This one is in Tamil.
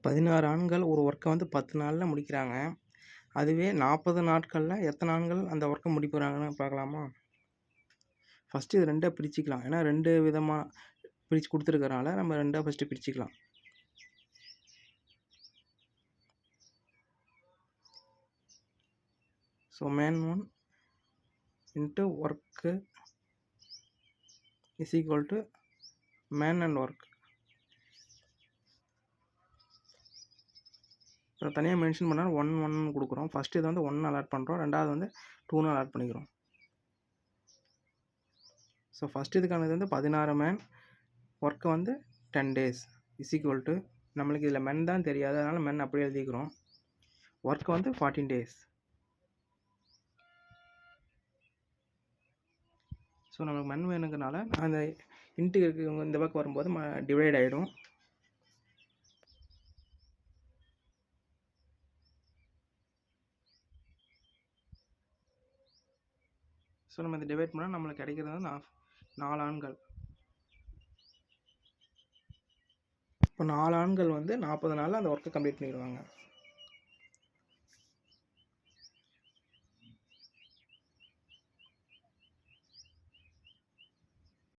16 ஆண்கள் ஒரு ஒர்க்கை வந்து 10 நாளில் முடிக்கிறாங்க. அதுவே 40 நாட்களில் எத்தனை ஆண்கள் அந்த ஒர்க்கை முடிக்கிறாங்கன்னு பார்க்கலாமா? ஃபஸ்ட்டு இது 2ஆ பிரிச்சுக்கலாம். ஏன்னா 2 விதமாக பிரித்து கொடுத்துருக்கறனால நம்ம 2ஆ ஃபஸ்ட்டு பிரிச்சுக்கலாம். So man 1 into work is equal to man and work. இப்போ தனியாக மென்ஷன் பண்ணால் 1 1 கொடுக்குறோம். ஃபஸ்ட்டு இதை வந்து 1 அலாட் பண்ணுறோம், ரெண்டாவது வந்து 2ன்னு அலாட் பண்ணிக்கிறோம். ஸோ ஃபஸ்ட்டு இதுக்கானது வந்து 16 மேன், ஒர்க்கு வந்து 10 days இஸ் ஈக்குவல் டு நம்மளுக்கு இதில் மென் தான் தெரியாது, அதனால் மென் அப்படியே எழுதிக்கிறோம். ஒர்க் வந்து 14 days. ஸோ நமக்கு மென் வேணுங்கிறனால அந்த இன்ட்டு இந்த பக்கம் வரும்போது டிவைட் ஆகிடும். ஸோ நம்ம இதை டிவைட் பண்ணால் நம்மளுக்கு கிடைக்கிறது வந்து 4 ஆண்கள். இப்போ 4 ஆண்கள் வந்து 40 நாளில் அந்த ஒர்க்கை கம்ப்ளீட் பண்ணிடுவாங்க.